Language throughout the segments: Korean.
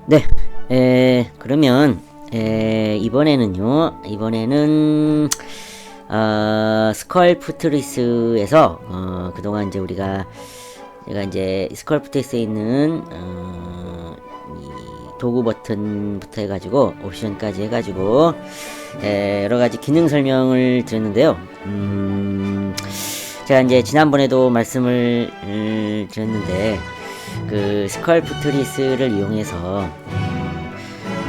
네, 그러면, 이번에는, 스컬프트리스에서, 그동안 이제 제가 이제 스컬프트리스에 있는, 이 도구 버튼부터 해가지고, 옵션까지 해가지고, 여러 가지 기능 설명을 드렸는데요. 제가 이제 지난번에도 말씀을 드렸는데, 그 스컬프트리스를 이용해서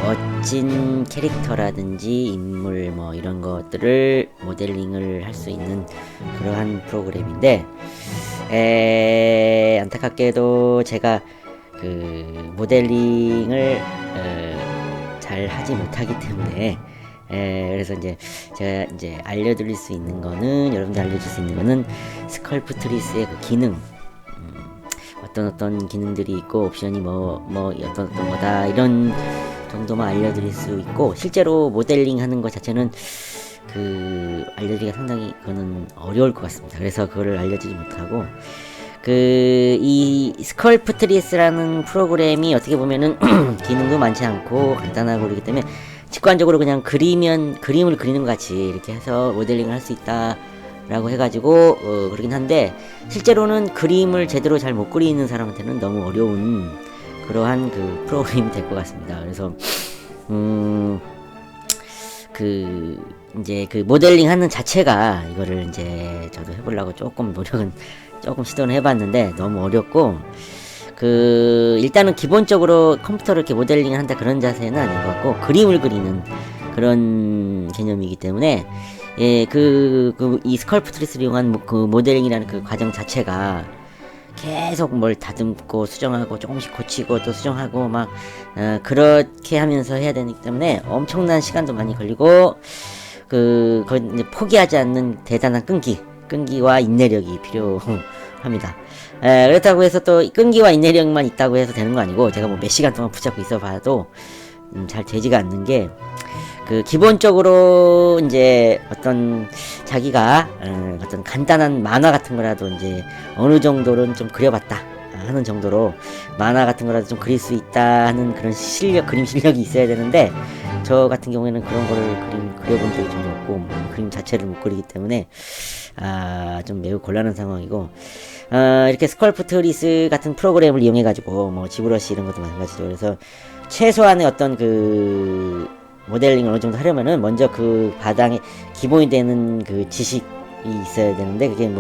멋진 캐릭터라든지 인물 뭐 이런 것들을 모델링을 할 수 있는 그러한 프로그램인데, 안타깝게도 제가 그 모델링을 잘 하지 못하기 때문에, 그래서 이제 제가 이제 알려드릴 수 있는 거는, 여러분들 알려줄 수 있는 거는 스컬프트리스의 그 기능, 어떤 기능들이 있고 옵션이 어떤 거다, 이런 정도만 알려드릴 수 있고, 실제로 모델링 하는 것 자체는 그 알려드리기가 상당히 그거는 어려울 것 같습니다. 그래서 그거를 알려드리지 못하고, 이 스컬프트리스라는 프로그램이 어떻게 보면은 기능도 많지 않고 간단하고 그러기 때문에 직관적으로 그냥 그림을 그리는 것 같이 이렇게 해서 모델링을 할 수 있다 라고 해가지고 그러긴 한데, 실제로는 그림을 제대로 잘 못 그리는 사람한테는 너무 어려운 그러한 그 프로그램이 될 것 같습니다. 그래서 이제 그 모델링 하는 자체가, 이거를 이제 저도 해보려고 조금 시도는 해봤는데 너무 어렵고, 일단은 기본적으로 컴퓨터를 이렇게 모델링을 한다 그런 자세는 아닌 것 같고, 그림을 그리는 그런 개념이기 때문에, 이 스컬프트리스를 이용한 그 모델링이라는 그 과정 자체가 계속 뭘 다듬고 수정하고 조금씩 고치고 또 수정하고 그렇게 하면서 해야 되기 때문에 엄청난 시간도 많이 걸리고, 그건 이제 포기하지 않는 대단한 끈기와 인내력이 필요합니다. 그렇다고 해서 또 끈기와 인내력만 있다고 해서 되는 거 아니고, 제가 뭐 몇 시간 동안 붙잡고 있어 봐도 잘 되지가 않는 게, 기본적으로 이제 자기가 어떤 간단한 만화 같은 거라도 이제 어느 정도는 좀 그려봤다 하는 정도로, 만화 같은 거라도 좀 그릴 수 있다 하는 그런 그림 실력이 있어야 되는데, 저 같은 경우에는 그런 거를 그려본 적이 전혀 없고, 그림 자체를 못 그리기 때문에 좀 매우 곤란한 상황이고, 이렇게 스컬프트리스 같은 프로그램을 이용해 가지고 뭐 지브러시 이런 것도 마찬가지죠. 그래서 최소한의 어떤 모델링을 어느 정도 하려면은 먼저 그 바닥에 기본이 되는 그 지식이 있어야 되는데, 그게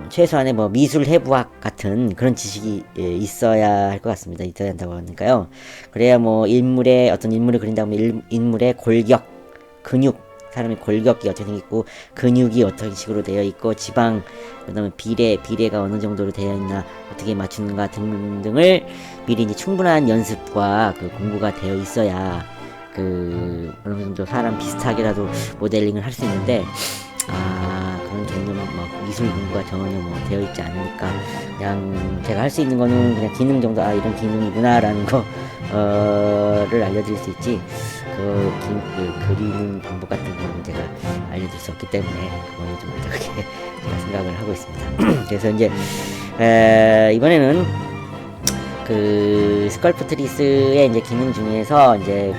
최소한의 미술 해부학 같은 그런 지식이 있어야 할 것 같습니다. 있어야 한다고 하니까요. 그래야 인물을 그린다면 인물의 골격, 근육, 사람의 골격이 어떻게 생겼고, 근육이 어떤 식으로 되어 있고, 지방, 그 다음에 비례가 어느 정도로 되어 있나, 어떻게 맞추는가 등등을 미리 이제 충분한 연습과 공부가 되어 있어야 어느 정도 사람 비슷하게라도 모델링을 할 수 있는데, 그런 개념은 미술 공부가 전혀 되어 있지 않으니까, 그냥 제가 할 수 있는 거는 그냥 기능 정도, 이런 기능이구나 라는 거를 알려드릴 수 있지, 그리는 방법 같은 거는 제가 알려줄 수 없기 때문에 그거는 좀 어떻게 제가 생각을 하고 있습니다. 그래서 이제 이번에는 그 스컬프트리스의 이제 기능 중에서 이제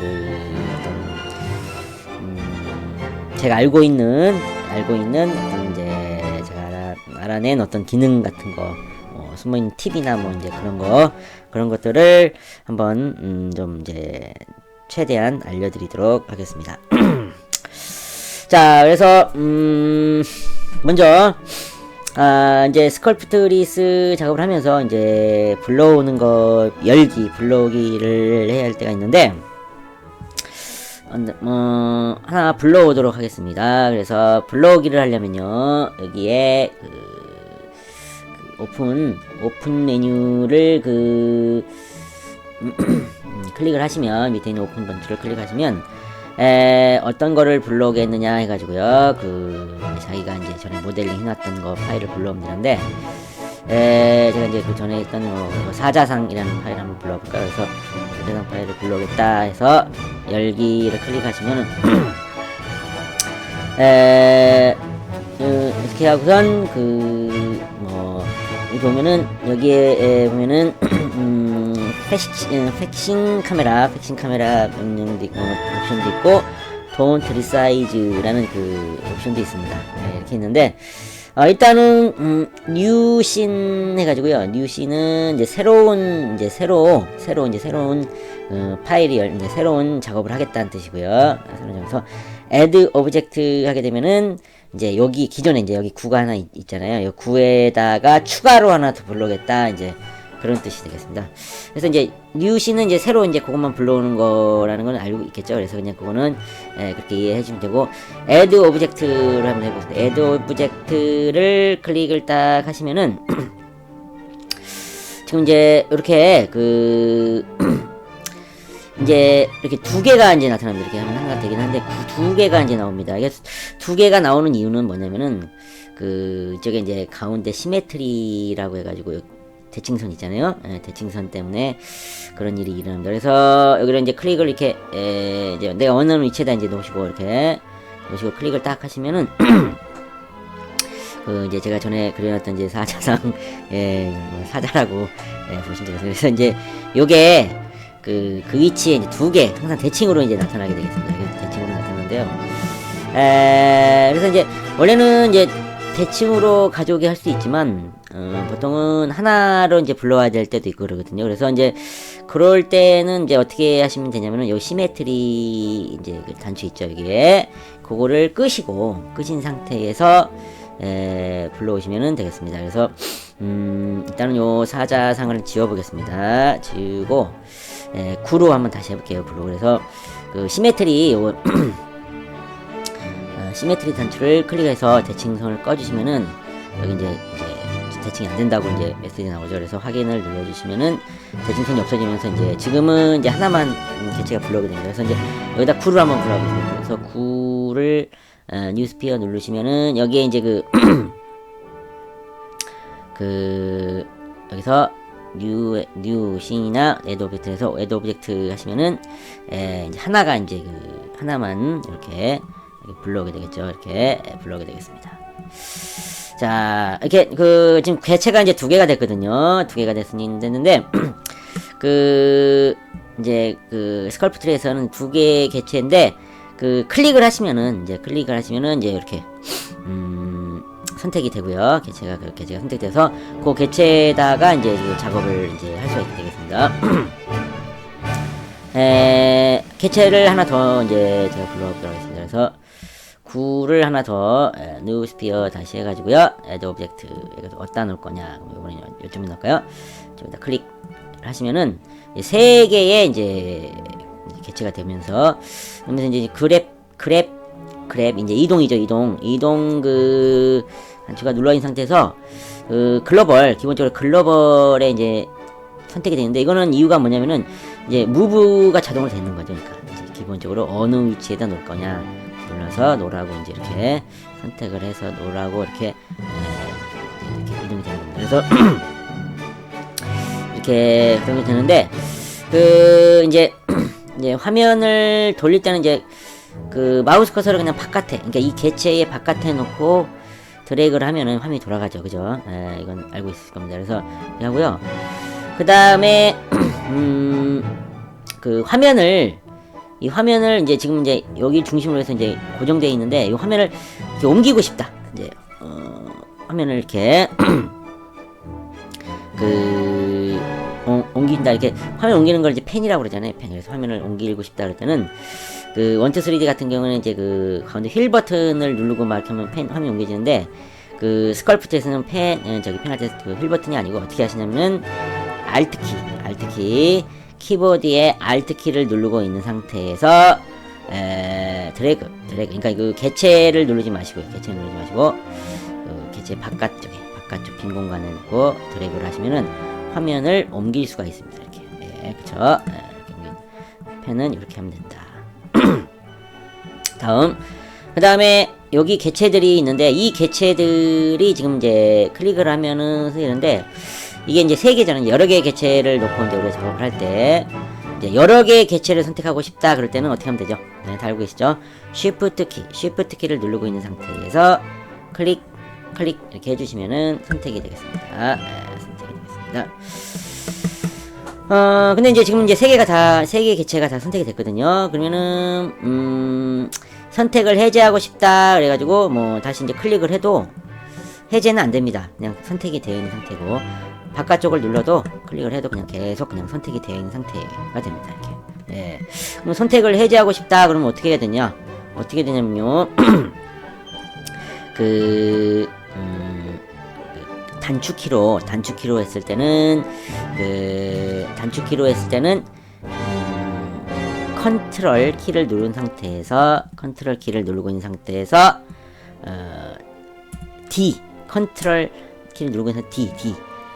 제가 알고 있는 어떤 이제 제가 알아낸 어떤 기능 같은 거, 숨어있는 팁이나 이제 그런 것들을 한번 좀 이제 최대한 알려드리도록 하겠습니다. 자, 그래서 먼저 이제 스컬프트리스 작업을 하면서 이제 불러오기를 해야 할 때가 있는데, 하나 불러오도록 하겠습니다. 그래서 불러오기를 하려면요, 여기에 오픈 메뉴를 클릭을 하시면, 밑에 있는 오픈 버튼을 클릭하시면 어떤 거를 불러오겠느냐 해가지고요, 자기가 이제 전에 모델링 해놨던 거 파일을 불러오면 되는데, 제가 이제 전에 했던 사자상이라는 파일 한번 불러볼까요? 그래서 사자상 파일을 불러오겠다 해서 열기를 클릭하시면은 이렇게 하고선 여기 보면은, 여기에 보면은 팩싱 카메라 명령도 있고, 옵션도 있고, Don't Resize라는 그 옵션도 있습니다. 네, 이렇게 있는데, 일단은, 뉴씬 해가지고요. 뉴씬은 이제 새로운 파일이 이제 새로운 작업을 하겠다는 뜻이고요. 그래서 add object 하게 되면은 이제 여기 기존에 이제 여기 구가 하나 있잖아요. 이 구에다가 추가로 하나 더 불러오겠다. 이제 그런 뜻이 되겠습니다. 그래서 이제 뉴씬은 이제 새로 이제 그것만 불러오는 거라는 건 알고 있겠죠. 그래서 그냥 그거는 그렇게 이해해 주면 되고, add object를 한번 해보겠습니다. add object를 클릭을 딱 하시면은 지금 이제 이렇게 이제 이렇게 두 개가 이제 나타납니다. 이렇게 하면 하나가 되긴 한데 두 개가 이제 나옵니다. 이게 두 개가 나오는 이유는 뭐냐면은 저게 이제 가운데 시메트리라고 해가지고 대칭선 있잖아요. 대칭선 때문에 그런 일이 일어납니다. 그래서 여기를 이제 클릭을 이렇게 이제 내가 원하는 위치에다 이제 놓으시고 이렇게 놓으시고 클릭을 딱 하시면은 이제 제가 전에 그려놨던 이제 사자상 사자라고 보시면 되겠습니다. 그래서 이제 요게 그 위치에 이제 두 개 항상 대칭으로 이제 나타나게 되겠습니다. 이렇게 대칭으로 나타나는데요. 그래서 이제 원래는 이제 대칭으로 가져오게 할 수 있지만 보통은 하나로 이제 불러와야 될 때도 있고 그러거든요. 그래서 이제 그럴 때는 이제 어떻게 하시면 되냐면은 요 시메트리 이제 그 단추 있죠 여기에 그거를 끄신 상태에서 불러오시면 되겠습니다. 그래서 일단은 요 사자상을 지워보겠습니다. 지우고 9로 한번 다시 해볼게요. 9로. 그래서 그 시메트리 요 시메트리 단추를 클릭해서 대칭선을 꺼주시면은 여기 이제 대칭이 안 된다고 이제 메시지 나오죠. 그래서 확인을 눌러주시면은 대칭선이 없어지면서 이제 지금은 이제 하나만 개체가 불러오게 됩니다. 그래서 이제 여기다 9를 한번 불러보겠습니다. 그래서 9를 뉴스피어 누르시면은 여기에 이제 여기서 뉴씬이나 add object에서 add object 하시면은 이제 하나가 이제 하나만 이렇게 불러오게 되겠죠. 이렇게 불러오게 되겠습니다. 자, 이렇게 지금 개체가 이제 두 개가 됐거든요. 두 개가 됐는데 이제 스컬프 트리에서는 두 개의 개체인데 클릭을 하시면은 이제 이렇게 선택이 되고요. 개체가 선택돼서 그 개체에다가 이제 작업을 이제 할 수가 있게 되겠습니다. 개체를 하나 더 이제 제가 불러보도록 하겠습니다. 그래서 9를 하나 더 new sphere 다시 해가지고요. add object 여기서 어디다 놓을 거냐? 이번에 요점에 넣을까요? 저기다 클릭 하시면은 세 개의 이제 개체가 되면서 이제 그랩 이제 이동이죠. 이동 단추가 눌러 있는 상태에서 기본적으로 글로벌에 이제 선택이 되는데 이거는 이유가 뭐냐면은 이제 무브가 자동으로 되는 거죠. 그러니까 이제 기본적으로 어느 위치에다 놓을 거냐 눌러서 놓으라고 이제 이렇게 선택을 해서 놓으라고 이렇게 이동이 되는 겁니다. 그래서 이렇게 그런 게 되는데 이제 화면을 돌릴 때는 이제 마우스 커서를 그냥 바깥에, 그러니까 이 개체의 바깥에 놓고 드래그를 하면은 화면이 돌아가죠. 그죠? 이건 알고 있을 겁니다. 그래서 하고요. 그 다음에 이 화면을 이제 지금 이제 여기 중심으로 해서 이제 고정되어 있는데 이 화면을 이렇게 옮기고 싶다. 이제 화면을 이렇게 옮긴다. 이렇게 화면 옮기는 걸 이제 펜이라고 그러잖아요. 펜. 그래서 화면을 옮기고 싶다 그럴 때는 1, 2, 3D 같은 경우는 이제 가운데 휠 버튼을 누르고 막 이렇게 하면 화면이 옮겨지는데 스컬프트에서는 펜할 때 휠 버튼이 아니고 어떻게 하시냐면은 알트키 키보드에 알트키를 누르고 있는 상태에서 드래그 그러니까 개체를 누르지 마시고 개체 바깥쪽 빈 공간에 놓고 드래그를 하시면은 화면을 옮길 수가 있습니다. 이렇게. 그쵸. 펜은 이렇게 하면 된다. 그 다음에 여기 개체들이 있는데 이 개체들이 지금 이제 클릭을 하면은 쓰이는데 이게 이제 세 개잖아요. 여러 개의 개체를 놓고 이제 우리가 작업을 할 때 이제 여러 개의 개체를 선택하고 싶다 그럴 때는 어떻게 하면 되죠? 다 알고 계시죠? Shift 키를 누르고 있는 상태에서 클릭 이렇게 해주시면은 선택이 되겠습니다. 선택이 되겠습니다. 근데 이제 지금 이제 세 개 개체가 다 선택이 됐거든요. 그러면은, 선택을 해제하고 싶다. 그래가지고, 뭐, 다시 이제 클릭을 해도, 해제는 안 됩니다. 그냥 선택이 되어 있는 상태고, 바깥쪽을 눌러도, 클릭을 해도 그냥 계속 그냥 선택이 되어 있는 상태가 됩니다. 이렇게. 예. 그럼 선택을 해제하고 싶다. 그러면 어떻게 해야 되냐? 어떻게 되냐면요. 단축키로 했을 때는 컨트롤 키를 누른 상태에서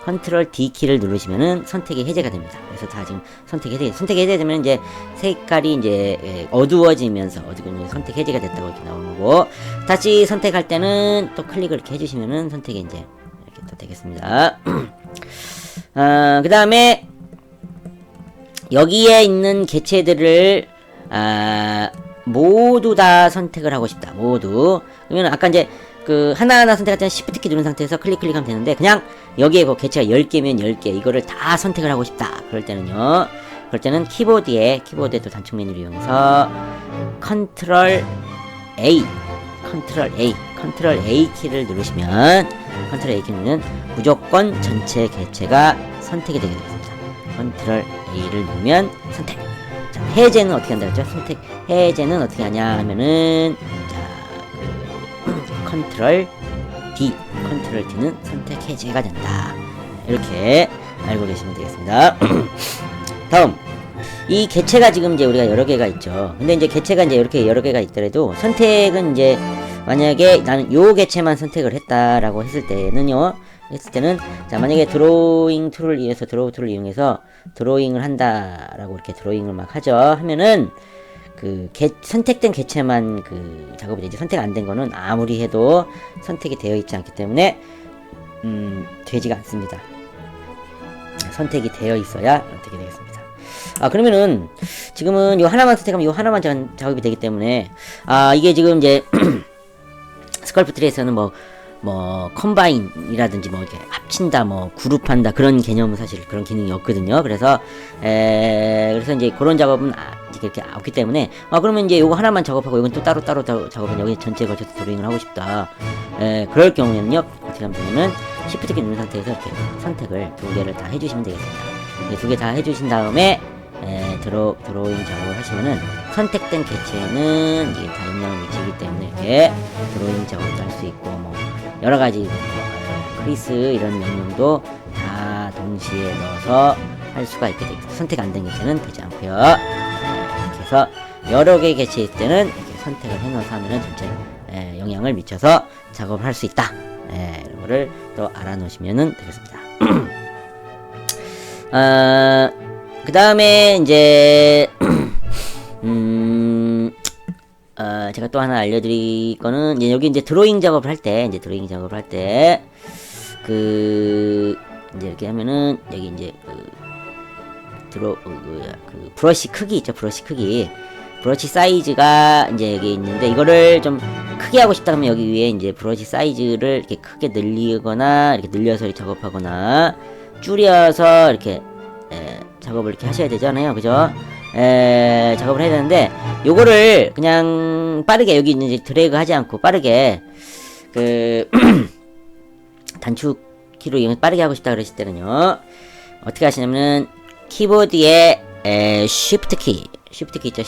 컨트롤 D 키를 누르시면은 선택이 해제가 됩니다. 그래서 다 지금 선택이 해제되면 이제 색깔이 이제 어두워지면서 선택 해제가 됐다고 이렇게 나오는 거고, 다시 선택할 때는 또 클릭을 이렇게 해주시면은 선택이 이제 이렇게 또 되겠습니다. 그 다음에 여기에 있는 개체들을 모두 다 선택을 하고 싶다. 모두. 그러면 아까 이제 하나하나 선택할 때는 Shift 키 누른 상태에서 클릭하면 되는데, 그냥 여기에 개체가 10개면 10개, 이거를 다 선택을 하고 싶다. 그럴 때는 키보드에 또 단축 메뉴를 이용해서 컨트롤 A 키를 누르시면, 무조건 전체 개체가 선택이 되게 되겠습니다. 컨트롤 A를 누르면 선택. 자, 해제는 어떻게 한다 그랬죠? 해제는 어떻게 하냐 하면은, 컨트롤 D는 선택 해제가 된다. 이렇게 알고 계시면 되겠습니다. 다음, 이 개체가 지금 이제 우리가 여러 개가 있죠. 근데 이제 개체가 이제 이렇게 여러 개가 있더라도, 선택은 이제 만약에 나는 요 개체만 선택을 했다라고 했을 때는 자, 만약에 드로우 툴을 이용해서 드로잉을 한다라고 이렇게 드로잉을 막 하죠. 하면은 선택된 개체만 작업이 되지, 선택 안 된 거는 아무리 해도 선택이 되어 있지 않기 때문에 되지가 않습니다. 선택이 되어 있어야 어떻게 되겠습니다. 그러면은 지금은 요 하나만 선택하면 요 하나만 작업이 되기 때문에, 이게 지금 이제 스컬프 트리에서는 컴바인이라든지 이렇게 합친다, 그룹한다, 그런 개념은 사실 그런 기능이 없거든요. 그래서 이제 그런 작업은 이렇게 없기 때문에, 그러면 이제 요거 하나만 작업하고 이건 또 따로 작업은 여기 전체에 걸쳐서 드로잉을 하고 싶다. 그럴 경우에는요, 어떻게 하면 되냐면, Shift 키 누른 상태에서 이렇게 선택을 두 개를 다 해주시면 되겠습니다. 두 개 다 해주신 다음에, 드로잉 작업을 하시면은, 선택된 개체는 이게 다 입력을 미치기 때문에 이렇게 드로잉 작업도 할 수 있고, 여러가지 크리스 이런 명령도 다 동시에 넣어서 할 수가 있게 되겠습니다. 선택 안 된 개체는 되지 않고요. 이렇게 해서 여러 개의 개체 있을 때는 이렇게 선택을 해놓아서 하면은 전체 영향을 미쳐서 작업을 할 수 있다. 이런 거를 또 알아놓으시면 되겠습니다. 그 다음에 이제 제가 또 하나 알려드릴 거는, 여기 이제 드로잉 작업을 할 때, 이제 이렇게 하면은, 여기 이제, 브러쉬 크기 있죠, 브러쉬 사이즈가 이제 여기 있는데, 이거를 좀 크게 하고 싶다 하면 여기 위에 이제 브러쉬 사이즈를 이렇게 크게 늘리거나, 이렇게 늘려서 이렇게 작업하거나, 줄여서 이렇게, 작업을 이렇게 하셔야 되잖아요. 그죠? 작업을 해야 되는데, 요거를 그냥 빠르게 여기 이제 드래그 하지 않고 빠르게 단축 키로 이용해서 빠르게 하고 싶다 그러실 때는요, 어떻게 하시냐면은 키보드에 Shift 키 있죠,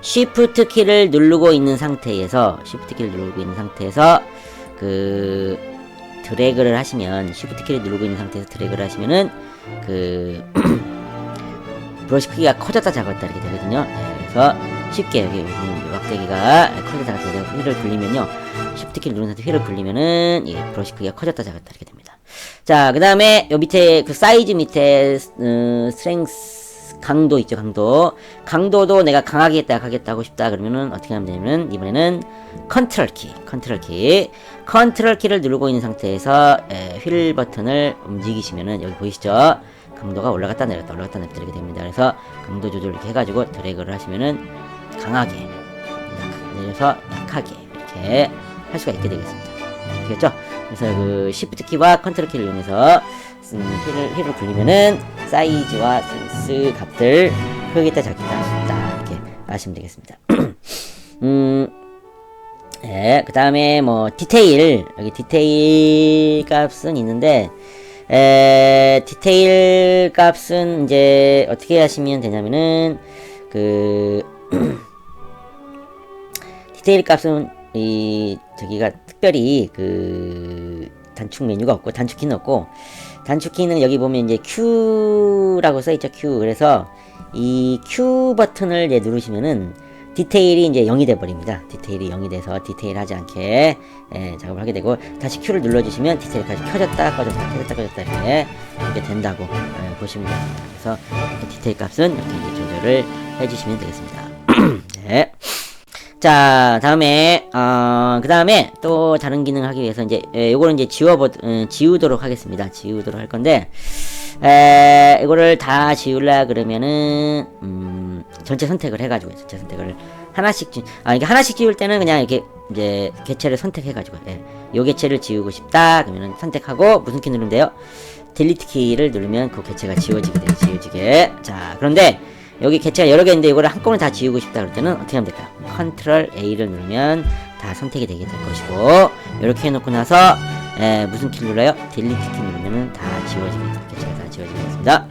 Shift 키를 누르고 있는 상태에서 드래그를 하시면, Shift 키를 누르고 있는 상태에서 드래그를 하시면은 브러쉬 크기가 커졌다 작았다 이렇게 되거든요. 그래서 쉽게 여기 막대기가 커졌다 작았다 휠을 굴리면요, Shift 키를 누른 상태 휠을 굴리면은 이 브러쉬 크기가 커졌다 작았다 이렇게 됩니다. 자, 그 다음에 요 밑에 사이즈 밑에 스트렝스 강도 있죠, 강도도 내가 강하게 했다 약하게 했다 하고 싶다 그러면은 어떻게 하면 되냐면, 이번에는 컨트롤 키를 누르고 있는 상태에서 휠 버튼을 움직이시면은 여기 보이시죠? 강도가 올라갔다 내렸다 이렇게 됩니다. 그래서 강도 조절 이렇게 해가지고 드래그를 하시면은 강하게 내려서 약하게 이렇게 할 수가 있게 되겠습니다. 아시겠죠? 그래서 Shift 키와 컨트롤 키를 이용해서 힐을 굴리면은 사이즈와 센스 값들 크겠다 작겠다 쉽다 이렇게 아시면 되겠습니다. 네, 그 다음에 뭐 디테일, 여기 디테일 값은 있는데 디테일 값은 이제 어떻게 하시면 되냐면은 그 디테일 값은 저기가 특별히 그 단축 메뉴가 없고 단축키는 없고, 단축키는 여기 보면 이제 Q라고 써있죠. Q. 그래서 이 Q 버튼을 이제 누르시면은 디테일이 이제 0이 돼 버립니다. 디테일이 0이 돼서 디테일 하지 않게 작업을 하게 되고, 다시 Q를 눌러주시면 디테일까지 켜졌다 꺼졌다 켜졌다 꺼졌다 이렇게 된다고 보시면 됩니다. 그래서 디테일 값은 이렇게 이제 조절을 해주시면 되겠습니다. 네. 자, 다음에 그 다음에 또 다른 기능을 하기 위해서 이제 요거는 이제 지우도록 하겠습니다. 지우도록 할 건데, 이거를 다 지우려 그러면은 전체 선택을 해가지고 전체 선택을 하나씩 이게 하나씩 지울 때는 그냥 이렇게 이제 개체를 선택해가지고 요 개체를 지우고 싶다 그러면은 선택하고 무슨 키 누르면 돼요? 딜리트 키를 누르면 그 개체가 지워지게 돼요. 지워지게. 자, 그런데 여기 개체가 여러 개 있는데 이거를 한꺼번에 다 지우고 싶다 그럴 때는 어떻게 하면 될까요? 컨트롤 A를 누르면 다 선택이 되게 될 것이고, 이렇게 해놓고 나서 무슨 키를 눌러요? 딜리트 키 누르면은 다 지워지겠습니다. 개체가 다 지워지겠습니다.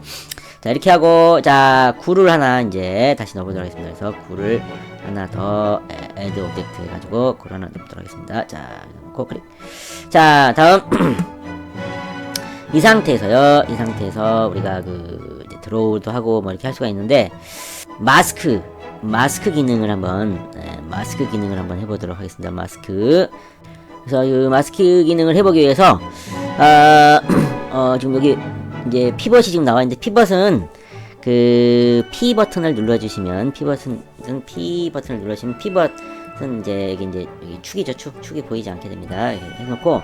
자, 이렇게 하고, 자, 9를 하나 이제 다시 넣어보도록 하겠습니다. 그래서 9를 하나 더 add 오브젝트 해가지고 9를 하나 넣어보도록 하겠습니다. 자, 넣고 클릭. 자, 다음 이 상태에서 우리가 그 이제 드로우도 하고 뭐 이렇게 할 수가 있는데, 마스크 기능을 한번 해보도록 하겠습니다. 마스크. 그래서 이 마스크 기능을 해보기 위해서 지금 여기 이제 피벗이 지금 나와 있는데, 피벗은 그 P 버튼을 눌러주시면 피벗은 이제 이게 여기 축이죠. 축이 보이지 않게 됩니다. 이렇게 해놓고,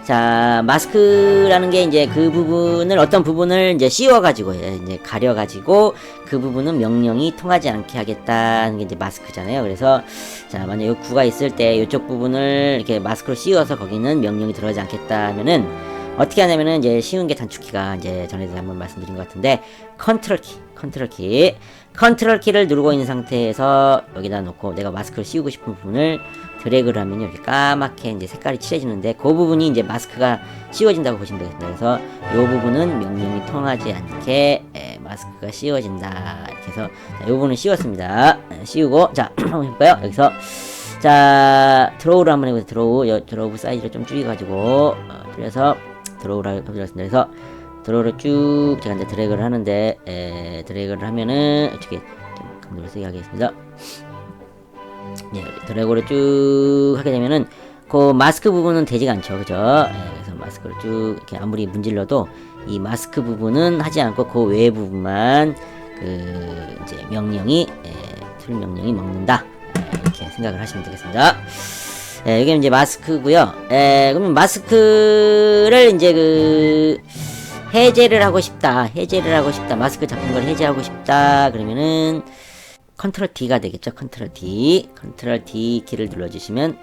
자, 마스크라는 게 이제 그 부분을 어떤 부분을 이제 씌워가지고 이제 가려가지고 그 부분은 명령이 통하지 않게 하겠다는 게 이제 마스크잖아요. 그래서 자, 만약 요 구가 있을 때 이쪽 부분을 이렇게 마스크로 씌워서 거기는 명령이 들어가지 않겠다 하면은 어떻게 하냐면은 이제 쉬운 게 단축키가 이제 전에도 한번 말씀드린 것 같은데, 컨트롤 키를 누르고 있는 상태에서 여기다 놓고 내가 마스크를 씌우고 싶은 부분을 드래그를 하면 이렇게 까맣게 이제 색깔이 칠해지는데, 그 부분이 이제 마스크가 씌워진다고 보시면 되겠습니다. 그래서 이 부분은 명령이 통하지 않게 마스크가 씌워진다. 이렇게 해서 자, 이 부분은 씌웠습니다. 씌우고, 자, 한번 해볼까요? 여기서 자, 드로우를 한번 해보세요. 드로우 사이즈를 좀 줄여가지고 그래서 드로우를 해보겠습니다. 그래서 드로우를 쭉 제가 이제 드래그를 하는데, 드래그를 하면은 어떻게 좀 강도를 세게 하겠습니다. 예, 드래그를 쭉 하게 되면은 그 마스크 부분은 되지가 않죠, 그죠? 그래서 마스크를 쭉 이렇게 아무리 문질러도 이 마스크 부분은 하지 않고 그 외 부분만 그 이제 툴 명령이 먹는다. 이렇게 생각을 하시면 되겠습니다. 여기는 이제 마스크고요. 그러면 마스크를 이제 그 해제를 하고 싶다. 마스크 잡힌 걸 해제하고 싶다. 그러면은 컨트롤 D가 되겠죠. 컨트롤 D 키를 눌러주시면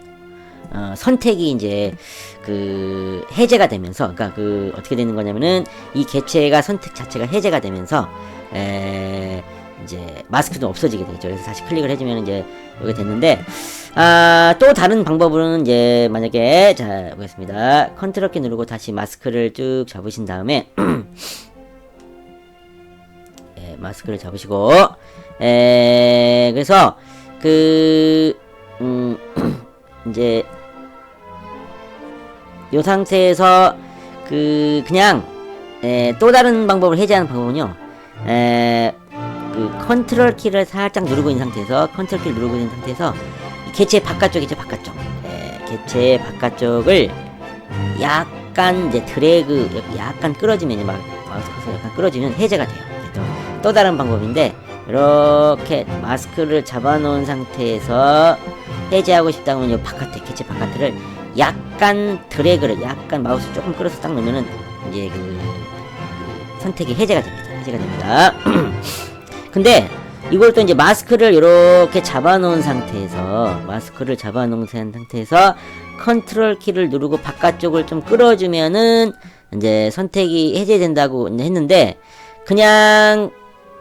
선택이 이제 그 해제가 되면서, 그러니까 그 어떻게 되는 거냐면은 이 개체가 선택 자체가 해제가 되면서 이제 마스크도 없어지게 되죠. 그래서 다시 클릭을 해주면 이제 이게 됐는데, 또 다른 방법으로는 이제 만약에 자 보겠습니다. 컨트롤 키 누르고 다시 마스크를 쭉 잡으신 다음에 마스크를 잡으시고, 그래서 그 이제 요 상태에서 그냥 또 다른 방법을 해제하는 방법은요, 그 컨트롤 키를 살짝 누르고 있는 상태에서 이 개체 바깥쪽이죠. 개체 바깥쪽을 약간 이제 드래그 약간 끌어주면, 막 마우스 커서 약간 끌어주면 해제가 돼요. 또 다른 방법인데, 이렇게 마스크를 잡아놓은 상태에서 해제하고 싶다 하면 이 개체 바깥을 약간 드래그를 약간 마우스 조금 끌어서 딱 넣으면은 이제 그 선택이 해제가 됩니다. 근데 이걸 또 이제 마스크를 이렇게 잡아놓은 상태에서 컨트롤 키를 누르고 바깥쪽을 좀 끌어주면은 이제 선택이 해제된다고 했는데, 그냥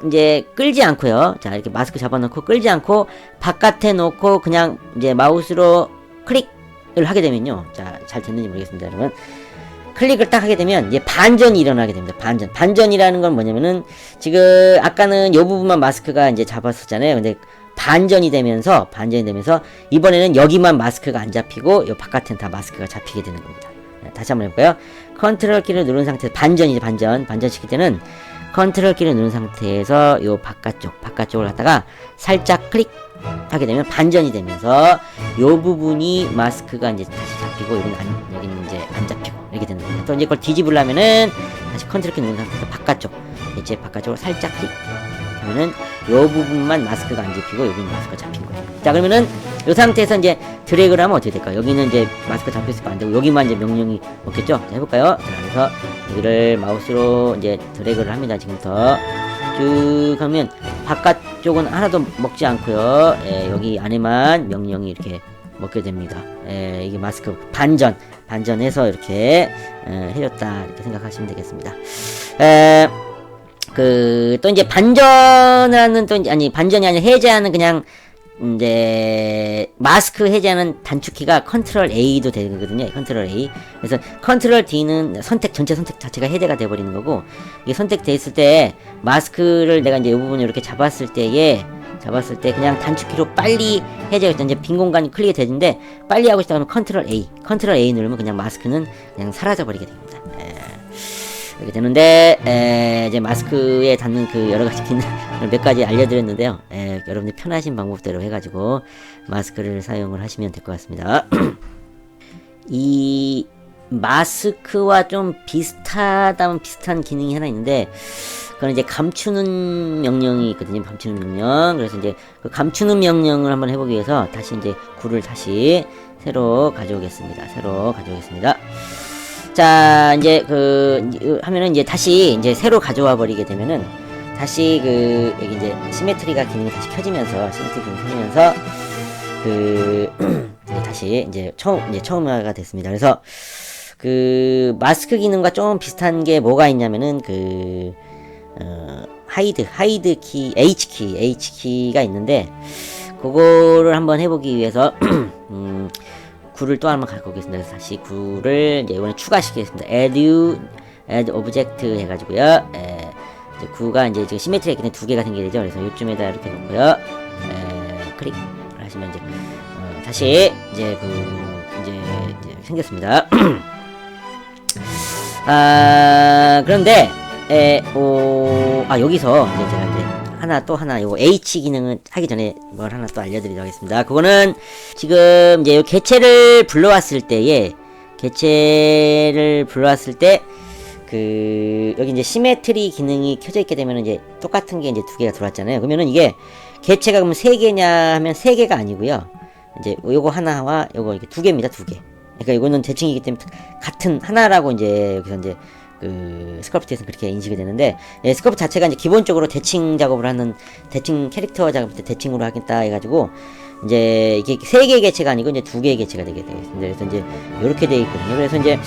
이제 끌지 않고요. 자, 이렇게 마스크 잡아놓고 끌지 않고 바깥에 놓고 그냥 이제 마우스로 클릭을 하게 되면요. 자, 잘 됐는지 모르겠습니다, 여러분. 클릭을 딱 하게 되면 이제 반전이 일어나게 됩니다. 반전이라는 건 뭐냐면은, 지금 아까는 요 부분만 마스크가 이제 잡았었잖아요. 근데 반전이 되면서 이번에는 여기만 마스크가 안 잡히고 요 바깥은 다 마스크가 잡히게 되는 겁니다. 다시 한번 해볼까요? 컨트롤 키를 누른 상태에서 반전이죠. 반전시킬 때는 컨트롤 키를 누른 상태에서 요 바깥쪽을 갖다가 살짝 클릭 하게 되면 반전이 되면서 요 부분이 마스크가 이제 다시 잡히고 여기는 이제 안 잡히고 이렇게 되는 겁니다. 또 이제 그걸 뒤집으려면은 다시 컨트롤 키 누른 상태에서 이제 바깥쪽으로 살짝 클릭 하면은 요 부분만 마스크가 안 잡히고 여기는 마스크가 잡힌 거예요. 자, 그러면은 요 상태에서 이제 드래그를 하면 어떻게 될까요? 여기는 이제 마스크 잡혔을 안 되고 여기만 이제 명령이 먹겠죠? 자, 해볼까요? 자, 그래서 여기를 마우스로 이제 드래그를 합니다. 지금부터 쭉 하면 바깥쪽은 하나도 먹지 않고요. 여기 안에만 명령이 이렇게 먹게 됩니다. 이게 마스크 반전해서 이렇게 해줬다 이렇게 생각하시면 되겠습니다. 또 이제 반전이 아니라 해제하는 그냥 이제 마스크 해제하는 단축키가 컨트롤 A도 되거든요. 컨트롤 A. 그래서 컨트롤 D는 전체 선택 자체가 해제가 돼버리는 거고, 이게 선택돼 있을 때 마스크를 내가 이제 이 부분을 이렇게 잡았을 때 그냥 단축키로 빨리 해제가 있다. 이제 빈 공간이 클릭이 되는데 빨리 하고 싶다 하면 컨트롤 A 누르면 그냥 마스크는 그냥 사라져 버리게 됩니다. 이렇게 되는데, 이제 마스크에 닿는 그 여러가지 기능 몇 가지 알려드렸는데요. 여러분들 편하신 방법대로 해가지고 마스크를 사용을 하시면 될 것 같습니다. 이 마스크와 좀 비슷한 기능이 하나 있는데, 그건 이제 감추는 명령이 있거든요. 감추는 명령. 그래서 이제 그 감추는 명령을 한번 해보기 위해서 다시 이제 굴을 다시 새로 가져오겠습니다. 자, 이제 하면은 이제 다시 이제 새로 가져와 버리게 되면은 다시 여기 이제 시메트리가 기능이 다시 켜지면서 다시 이제 처음화가 됐습니다. 그래서 마스크 기능과 좀 비슷한 게 뭐가 있냐면은 하이드 키, H키가 있는데, 그거를 한번 해보기 위해서 굴을 또 한번 갖고 오겠습니다. 그래서 다시 굴을 이제 이번에 추가시키겠습니다. add object 해가지고요. 이제 구가 이제 지금 시메트리가 있는 두 개가 생기게 되죠. 그래서 요쯤에다 이렇게 놓고요. 클릭을 하시면 이제 다시 이제 이제 생겼습니다. 그런데 여기서 이제 제가 이제 하나 요거 H 기능을 하기 전에 뭘 하나 또 알려드리도록 하겠습니다. 그거는 지금 이제 요 개체를 불러왔을 때 여기 이제 시메트리 기능이 켜져 있게 되면 이제 똑같은 게 이제 두 개가 들어왔잖아요. 그러면은 이게 개체가 그러면 세 개냐 하면 세 개가 아니고요. 이제 요거 하나와 요거 이렇게 두 개입니다. 두 개. 그러니까 이거는 대칭이기 때문에 같은 하나라고 이제 여기서 이제 스크립트에서는 그렇게 인식이 되는데, 스크립트 자체가 이제 기본적으로 대칭 작업을 하는 캐릭터 작업할 때 대칭으로 하겠다 해가지고 이제 이게 세 개의 개체가 아니고 이제 두 개의 개체가 되게 되겠습니다. 그래서 이제 이렇게 되어 있거든요. 그래서 이제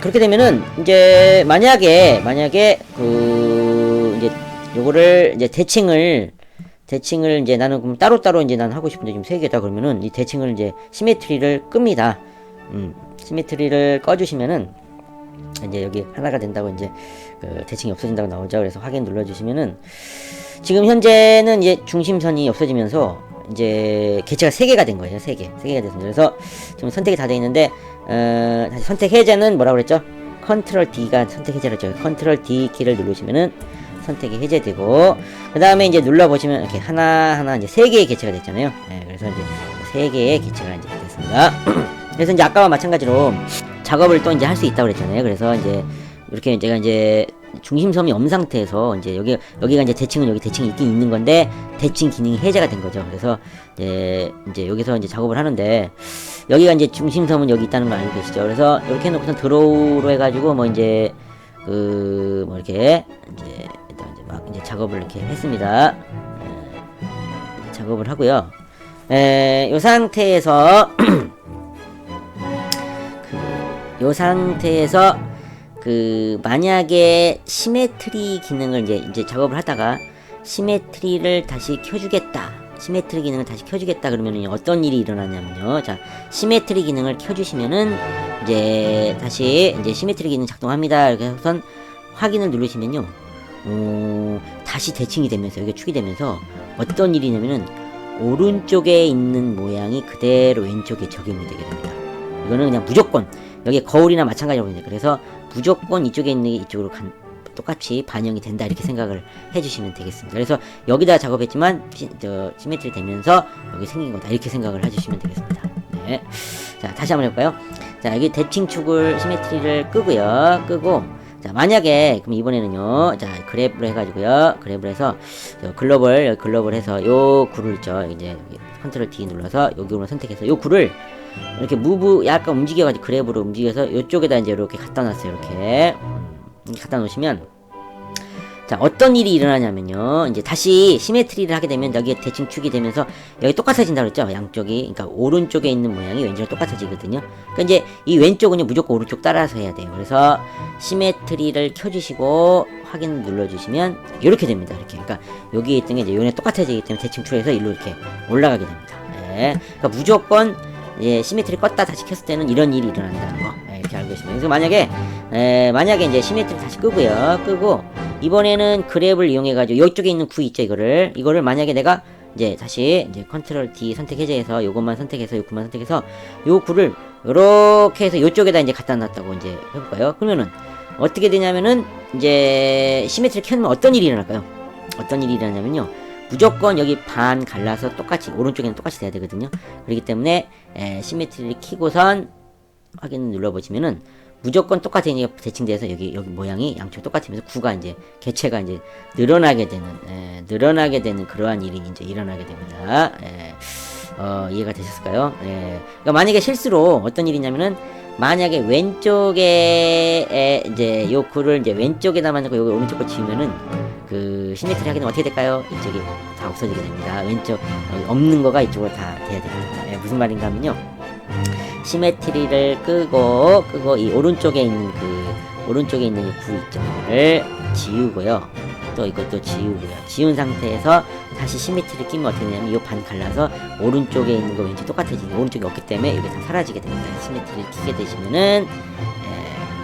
그렇게 되면은 이제 만약에 이제 요거를 이제 대칭을 이제 나는 그럼 따로따로 이제 난 하고 싶은데 지금 세 개다 그러면은 이 대칭을 이제 시메트리를 끕니다. 시메트리를 꺼주시면은 이제 여기 하나가 된다고 이제 대칭이 없어진다고 나오죠. 그래서 확인 눌러주시면은 지금 현재는 이제 중심선이 없어지면서 이제 개체가 3개가 된 거예요. 3개가 됐습니다. 그래서 지금 선택이 다 되어 있는데, 다시 선택 해제는 뭐라고 그랬죠? 컨트롤 D가 선택 해제를 했죠. 컨트롤 D 키를 누르시면은 선택이 해제되고, 그 다음에 이제 눌러보시면 이렇게 하나 이제 3개의 개체가 됐잖아요. 그래서 이제 3개의 개체가 이제 됐습니다. 그래서 이제 아까와 마찬가지로 작업을 또 이제 할 수 있다고 그랬잖아요. 그래서 이제 이렇게 제가 이제 중심섬이 없는 상태에서 이제 여기가 이제 여기 대칭이 있긴 있는 건데 대칭 기능이 해제가 된 거죠. 그래서 이제 여기서 이제 작업을 하는데 여기가 이제 중심섬은 여기 있다는 걸 알고 계시죠. 그래서 이렇게 해놓고선 드로우로 해가지고 뭐 이제 뭐 이렇게 이제 일단 이제 막 이제 작업을 이렇게 했습니다. 작업을 하고요. 이 상태에서 요 상태에서 만약에 시메트리 기능을 이제 작업을 하다가 시메트리를 다시 켜주겠다. 시메트리 기능을 다시 켜주겠다 그러면은 어떤 일이 일어나냐면요. 자, 시메트리 기능을 켜주시면은 이제 다시 이제 시메트리 기능 작동합니다. 이렇게 해서 확인을 누르시면요. 다시 대칭이 되면서 여기가 축이 되면서 어떤 일이냐면은 오른쪽에 있는 모양이 그대로 왼쪽에 적용이 되게 됩니다. 이거는 그냥 무조건 여기 거울이나 마찬가지라고 합니다. 그래서 무조건 이쪽에 있는 게 이쪽으로 똑같이 반영이 된다 이렇게 생각을 해주시면 되겠습니다. 그래서 여기다 작업했지만 시메트리 되면서 여기 생긴 거다 이렇게 생각을 해주시면 되겠습니다. 네. 자, 다시 한번 해볼까요? 자, 여기 대칭축을 시메트리를 끄고요. 끄고 자, 만약에 그럼 이번에는요. 자, 그래프를 해가지고요. 그래프를 해서 글로벌 해서 요 굴을 있죠. 이제 컨트롤 D 눌러서 여기로 선택해서 요 굴을 이렇게 무브 약간 움직여가지고 그래프로 움직여서 요쪽에다 이제 이렇게 갖다 놨어요. 이렇게 갖다 놓으시면 자, 어떤 일이 일어나냐면요. 이제 다시 시메트리를 하게 되면 여기에 대칭축이 되면서 여기 똑같아진다 그랬죠. 양쪽이. 그러니까 오른쪽에 있는 모양이 왼쪽으로 똑같아지거든요. 그러니까 이제 이 왼쪽은요 무조건 오른쪽 따라서 해야 돼요. 그래서 시메트리를 켜주시고 확인 눌러주시면 이렇게 됩니다. 이렇게. 그러니까 여기에 있던 게 이제 요네 똑같아지기 때문에 대칭축에서 일로 이렇게 올라가게 됩니다. 네. 그러니까 무조건 시메트리 껐다 다시 켰을 때는 이런 일이 일어난다는 거. 이렇게 알고 계시면. 그래서 만약에 이제 시메트리 다시 끄고요. 끄고 이번에는 그랩을 이용해가지고 이쪽에 있는 구 있죠. 이거를 만약에 내가 이제 다시 이제 컨트롤 D 선택 해제해서 요것만 선택해서 요 구만 선택해서 요 구를 요렇게 해서 요쪽에다 이제 갖다 놨다고 이제 해볼까요? 그러면은 어떻게 되냐면은 이제 시메트리 켜놓으면 어떤 일이 일어날까요? 어떤 일이 일어나냐면요. 무조건 여기 반 갈라서 똑같이 오른쪽에는 똑같이 돼야 되거든요. 그렇기 때문에 시메트리를 켜고선 확인 눌러보시면은 무조건 똑같이 대칭돼서 여기 모양이 양쪽 똑같으면서 구가 이제 개체가 이제 늘어나게 되는 그러한 일이 이제 일어나게 됩니다. 이해가 되셨을까요? 그러니까 만약에 실수로 어떤 일이냐면은 만약에 왼쪽에 이제 요 구를 이제 왼쪽에다 만들고 여기 오른쪽 거 지우면은 시메트리 하게 되면 어떻게 될까요? 이쪽이 다 없어지게 됩니다. 왼쪽 없는 거가 이쪽으로 다 돼야 됩니다. 무슨 말인가 하면요. 시메트리를 끄고 이 오른쪽에 있는 이 구 있죠. 를 지우고요. 또 이것도 지우고요. 지운 상태에서 다시 시메트리 끼면 어떻게 되냐면 이 반 갈라서 오른쪽에 있는 거 왼쪽 똑같아지고 오른쪽이 없기 때문에 이게 다 사라지게 됩니다. 시메트리를 끼게 되시면은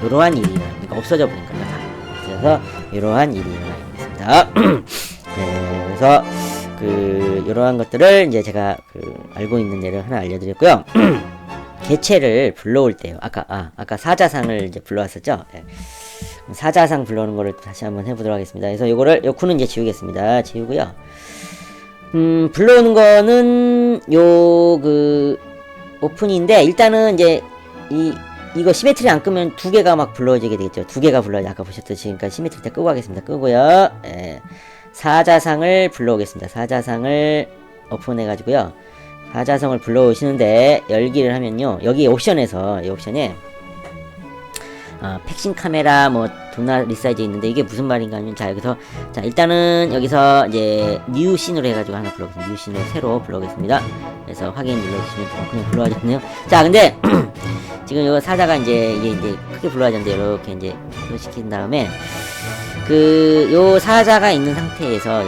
이러한 일이 일어납니다. 없어져 버린 거예요. 다. 그래서 이러한 일이 일어나겠습니다. 그래서 이러한 것들을 이제 제가 알고 있는 예를 하나 알려드렸고요. 개체를 불러올 때요. 아까 사자상을 이제 불러왔었죠. 사자상 불러오는 거를 다시 한번 해보도록 하겠습니다. 그래서 요 쿠는 이제 지우겠습니다. 지우고요. 불러오는 거는 오픈인데 일단은 이제 이거 시메트리 안 끄면 두 개가 막 불러지게 되겠죠. 두 개가 불러야지. 아까 보셨듯이. 그러니까 시메트리 때 끄고 하겠습니다. 끄고요. 사자상을 불러오겠습니다. 사자상을 오픈해가지고요. 사자성을 불러오시는데 열기를 하면요. 여기 옵션에서 이 옵션에 팩싱 카메라 도나 리사이즈 있는데 이게 무슨 말인가 하면 자 여기서 자 일단은 여기서 이제 뉴 씬으로 해가지고 하나 불러보겠습니다. 뉴 씬을 새로 불러보겠습니다. 그래서 확인 눌러주시면 그냥 불러와졌네요. 자 근데 지금 요 사자가 이제 크게 불러와졌는데 이렇게 이제 시킨 다음에 요 사자가 있는 상태에서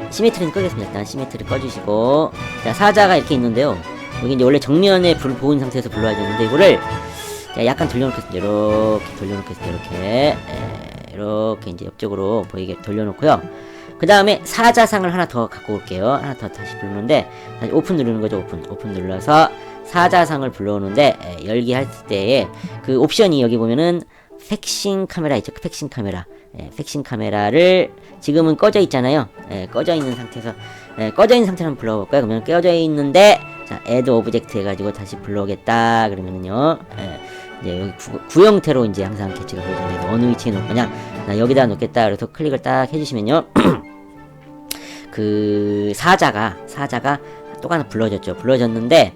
시메트리는 끄겠습니다. 일단 시메트리 꺼주시고 자 사자가 이렇게 있는데요. 여기 이제 원래 정면에 불 보인 상태에서 불러와졌는데 이거를 약간 돌려놓겠습니다. 이렇게 돌려놓겠습니다. 이렇게 이제 옆쪽으로 보이게 돌려놓고요. 그 다음에 사자상을 하나 더 갖고 올게요. 하나 더 다시 부르는데 다시 오픈 누르는 거죠. 오픈 눌러서 사자상을 불러오는데 열기 할 때에 옵션이 여기 보면은 팩싱 카메라 있죠. 팩싱 카메라. 팩싱 카메라를 지금은 꺼져 있잖아요. 꺼져 있는 상태에서 꺼져 있는 상태로 한번 불러볼까요? 그러면 꺼져 있는데 자 add object 해가지고 다시 불러오겠다 그러면은요. 이제 여기 구 형태로 이제 항상 개체가 보여집니다. 어느 위치에 놓을 거냐? 나 여기다 놓겠다. 그래서 클릭을 딱 해주시면요. 사자가 또 하나 불러졌죠. 불러졌는데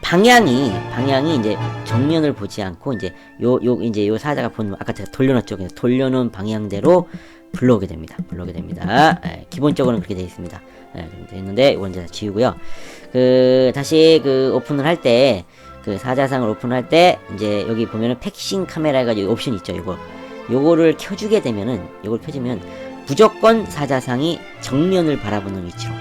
방향이 이제 정면을 보지 않고 이제 요 사자가 본 아까 제가 돌려놨죠. 그냥 돌려놓은 방향대로 불러오게 됩니다. 기본적으로는 그렇게 되어 있습니다. 되어 있는데 이건 이제 지우고요. 다시 오픈을 할 때 사자상을 오픈할 때 이제 여기 보면은 팩싱 카메라가 여기 옵션 있죠. 요거를 켜주게 되면은 요걸 켜주면 무조건 사자상이 정면을 바라보는 위치로,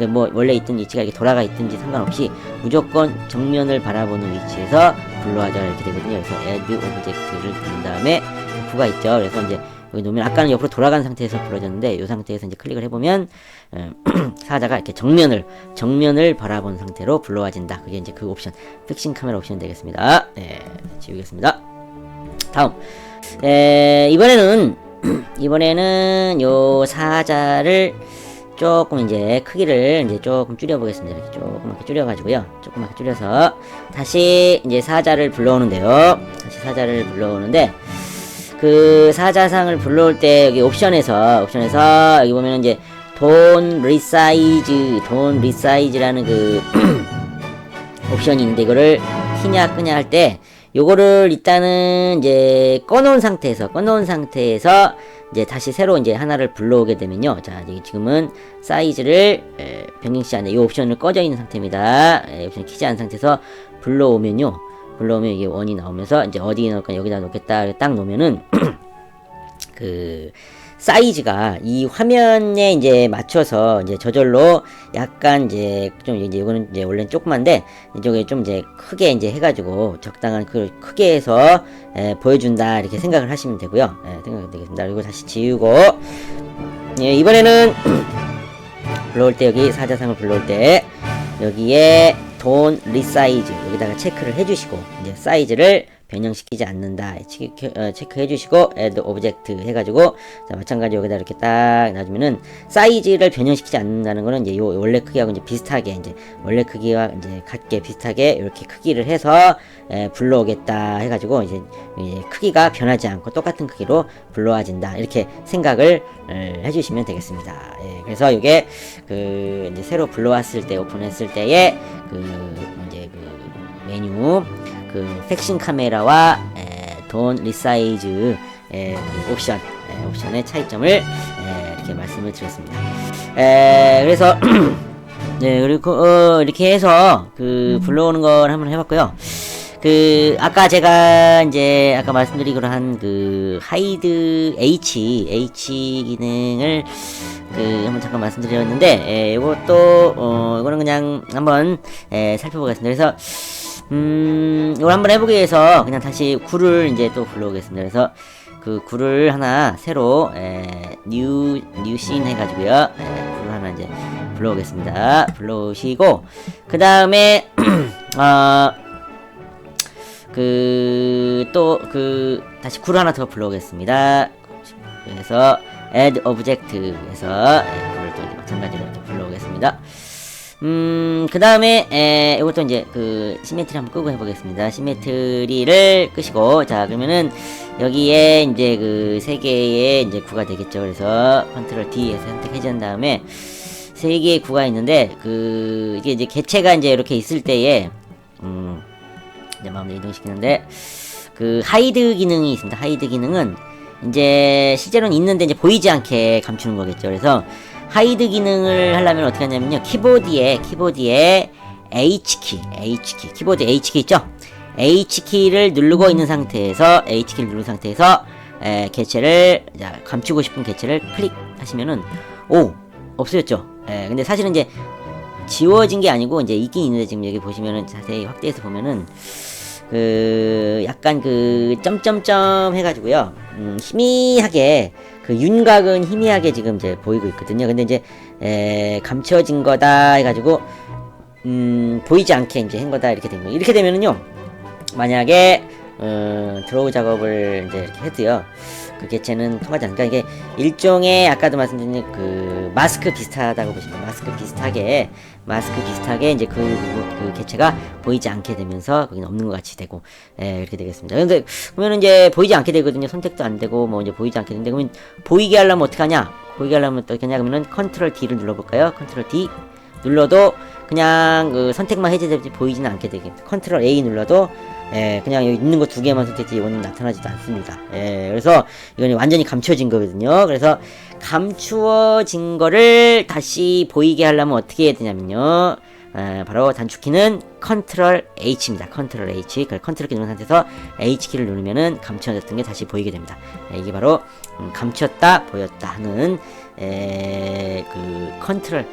뭐 원래 있던 위치가 이렇게 돌아가 있든지 상관없이 무조건 정면을 바라보는 위치에서 불러하자 이렇게 되거든요. 그래서 add object를 누른 다음에 F가 있죠. 그래서 이제 여기 놓으면 아까는 옆으로 돌아간 상태에서 불러졌는데 이 상태에서 이제 클릭을 해보면 사자가 이렇게 정면을 바라본 상태로 불러와진다. 그게 이제 그 옵션, 픽싱 카메라 옵션 되겠습니다. 지우겠습니다. 다음 이번에는 요 사자를 조금 이제 크기를 이제 조금 줄여보겠습니다. 이렇게 조그맣게 줄여가지고요. 조그맣게 줄여서 다시 이제 사자를 불러오는데요. 사자상을 불러올 때 여기 옵션에서 여기 보면은 이제 돈 리사이즈라는 옵션이 있는데 이거를 키냐 끄냐 할 때 요거를 일단은 이제 꺼놓은 상태에서 이제 다시 새로 이제 하나를 불러오게 되면요. 자, 지금은 사이즈를 변경시키지 않는 이 옵션을 꺼져 있는 상태입니다. 옵션 키지 않은 상태에서 불러오면 이게 원이 나오면서 이제 어디에 넣을까 여기다 놓겠다 딱 놓으면은 사이즈가 이 화면에 이제 맞춰서 이제 저절로 약간 이제 이거는 이제 원래는 조그만데 이쪽에 좀 이제 크게 이제 해가지고 적당한 크게 해서 보여준다 이렇게 생각을 하시면 되고요. 생각이 되겠습니다. 그리고 다시 지우고 이번에는 불러올 때 여기 사자상을 불러올 때 여기에 돈 리사이즈 여기다가 체크를 해주시고 이제 사이즈를 변형시키지 않는다 체크해 주시고 add object 해가지고 자 마찬가지 여기다 이렇게 딱 놔주면은 사이즈를 변형시키지 않는다는 거는 이제 요 원래 크기하고 이제 비슷하게 이제 원래 크기와 이제 같게 비슷하게 이렇게 크기를 해서 불러오겠다 해가지고 이제 크기가 변하지 않고 똑같은 크기로 불러와진다 이렇게 생각을 해주시면 되겠습니다. 그래서 이게 이제 새로 불러왔을 때 오픈했을 때의 이제 메뉴 팩싱 카메라와 돈 리사이즈 옵션의 차이점을 이렇게 말씀을 드렸습니다. 그래서 그리고 이렇게 해서 불러오는 걸 한번 해봤고요. 아까 제가 이제 아까 말씀드리기로 한 하이드 H 기능을 한번 잠깐 말씀드렸는데 이것도 이거는 그냥 한번 살펴보겠습니다. 그래서 이걸 한번 해보기 위해서 그냥 다시 굴을 이제 또 불러오겠습니다. 그래서 굴을 하나 새로 뉴 씬 해가지고요. 굴을 하나 이제 불러오겠습니다. 불러오시고 그 다음에 다시 굴을 하나 더 불러오겠습니다. 그래서 add object 해서 굴을 또 마찬가지로 이렇게 불러오겠습니다. 그 다음에 이것도 이제 시메트리 한번 끄고 해보겠습니다. 시메트리를 끄시고 자 그러면은 여기에 이제 세 개의 이제 구가 되겠죠. 그래서 컨트롤 D 해서 선택해준 다음에 세 개의 구가 있는데 이게 이제 개체가 이제 이렇게 있을 때에 이제 마음대로 이동시키는데 하이드 기능이 있습니다. 하이드 기능은 이제 실제로는 있는데 이제 보이지 않게 감추는 거겠죠. 그래서 하이드 기능을 하려면 어떻게 하냐면요. 키보드에 H키 키보드 H키 있죠? H키를 누르고 있는 상태에서 H키를 누른 상태에서 개체를 감추고 싶은 개체를 클릭하시면은 없어졌죠. 근데 사실은 이제 지워진 게 아니고 이제 있긴 있는데 지금 여기 보시면은 자세히 확대해서 보면은 약간 점점점 해가지고요. 희미하게 윤곽은 희미하게 지금 이제 보이고 있거든요. 근데 이제 감춰진 거다 해가지고 보이지 않게 이제 한 거다 이렇게 된 거예요. 이렇게 되면은요, 만약에 드로우 작업을 이제 이렇게 해도요, 개체는 통하지 않으니까 이게 일종의 아까도 말씀드린 마스크 비슷하다고 보시면 마스크 비슷하게 이제 그 개체가 보이지 않게 되면서 거기는 없는 것 같이 되고 이렇게 되겠습니다. 그런데 그러면 이제 보이지 않게 되거든요. 선택도 안 되고 뭐 이제 보이지 않게 되는데 그러면 보이게 하려면 어떻게 하냐? 보이게 하려면 어떻게 하냐? 그러면은 컨트롤 D를 눌러볼까요? 컨트롤 D 눌러도 그냥 그 선택만 해제되지 보이지는 않게 되겠습니다. 컨트롤 A 눌러도 그냥 여기 있는 거 두 개만 선택지 이거는 나타나지도 않습니다. 그래서 이거는 완전히 감춰진 거거든요. 그래서 감추어진 거를 다시 보이게 하려면 어떻게 해야 되냐면요. 바로 단축키는 컨트롤 H입니다. 컨트롤 H. 컨트롤 키 누른 상태에서 H키를 누르면은 감춰졌던 게 다시 보이게 됩니다. 이게 바로 감췄다 보였다 하는 그 컨트롤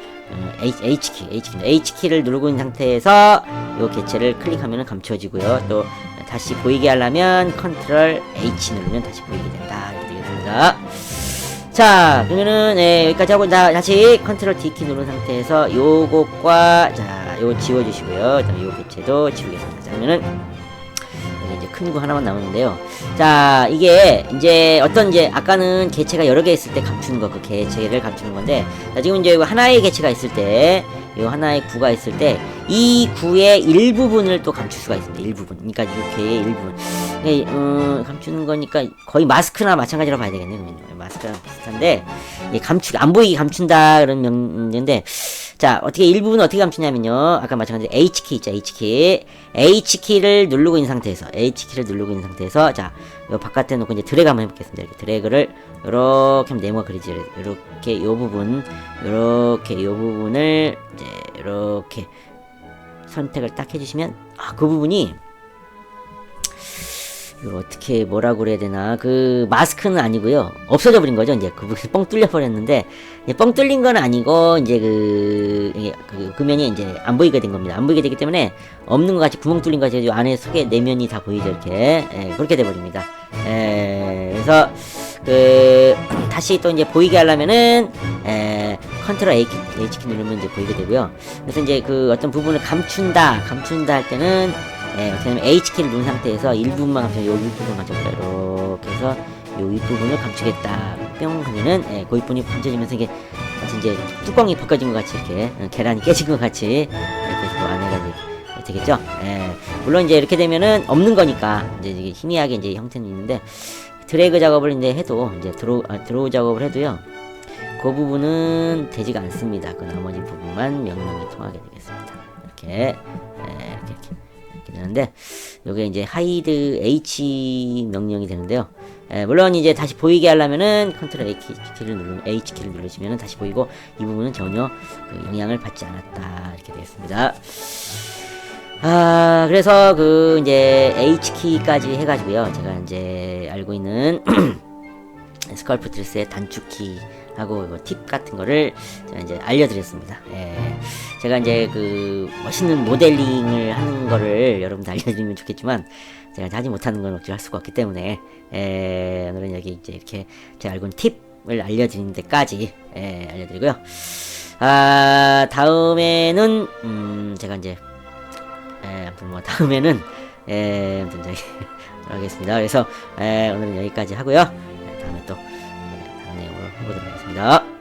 H키입니다. H키를 누르고 있는 상태에서 이 개체를 클릭하면 감춰지고요. 또 다시 보이게 하려면 컨트롤 H 누르면 다시 보이게 된다. 이렇게 되겠습니다. 자, 그러면은 여기까지 하고 다시 컨트롤 D키 누른 상태에서 요것과 자, 요거 지워주시고요. 그다음에 요 개체도 지우겠습니다. 자, 그러면은 여기 이제 큰 거 하나만 남았는데요. 자, 이게 이제 어떤 이제 아까는 개체가 여러 개 있을 때 감추는 거, 그 개체를 감추는 건데, 자, 지금 이제 하나의 개체가 있을 때, 요 하나의 구가 있을 때, 이 구의 일부분을 또 감출 수가 있습니다. 일부분. 그러니까 이렇게 일부분. 감추는 거니까 거의 마스크나 마찬가지로 봐야 되겠네요. 마스크랑 비슷한데, 안 보이게 감춘다, 그런 명령인데, 자, 일부분 어떻게 감추냐면요. 아까 마찬가지로 H키 있죠, H키. H키를 누르고 있는 상태에서, 자, 요 바깥에 놓고 이제 드래그 한번 해보겠습니다. 이렇게 드래그를, 요렇게 하면 네모가 그리지. 요렇게, 요 부분을, 이제, 요렇게 선택을 딱 해주시면, 그 부분이, 이거 어떻게 뭐라고 그래야 되나, 그 마스크는 아니고요, 없어져 버린 거죠. 이제 그 부분이 뻥 뚫려 버렸는데, 뻥 뚫린 건 아니고 이제 그 면이 이제 안 보이게 된 겁니다. 안 보이게 되기 때문에 없는 것 같이 구멍 뚫린 것 같이 요 안에 속에 내면이 다 보이죠. 이렇게 그렇게 돼 버립니다. 그래서 다시 또 이제 보이게 하려면은 컨트롤 H키 누르면 이제 보이게 되고요. 그래서 이제 어떤 부분을 감춘다 할 때는 어떻게 하면 H키를 누른 상태에서 일부분만 감추면 요 윗부분 감춰볼까요? 이렇게 해서 요 윗부분을 감추겠다. 뿅 하면은 그 윗부분이 감춰지면서 이게 마치 이제 뚜껑이 벗겨진 것 같이 이렇게 계란이 깨진 것 같이 이렇게 해서 안에가 이제 되겠죠? 물론 이제 이렇게 되면은 없는 거니까 이제 이게 희미하게 이제 형태는 있는데 드래그 작업을 이제 해도 이제 드로우 작업을 해도요. 그 부분은 되지가 않습니다. 그 나머지 부분만 명령이 통하게 되겠습니다. 이렇게 되는데 요게 이제 hide h 명령이 되는데요. 물론 이제 다시 보이게 하려면은 컨트롤 H키를 누르시면은 다시 보이고 이 부분은 전혀 영향을 받지 않았다 이렇게 되겠습니다. 그래서 이제 H키까지 해가지고요. 제가 이제 알고 있는 스컬프트리스의 단축키 하고 팁 같은 거를 제가 이제 알려드렸습니다. 제가 이제 멋있는 모델링을 하는 거를 여러분들 알려드리면 좋겠지만 제가 하지 못하는 건 억지로 할 수가 없기 때문에 오늘은 여기 이제 이렇게 제가 알고 있는 팁을 알려드리는 데까지 알려드리고요. 다음에는 제가 이제 아무튼 다음에는 아무튼 저기 하겠습니다. 그래서 오늘은 여기까지 하고요. 다음에 또 다른 내용으로 해보도록 하겠습니다.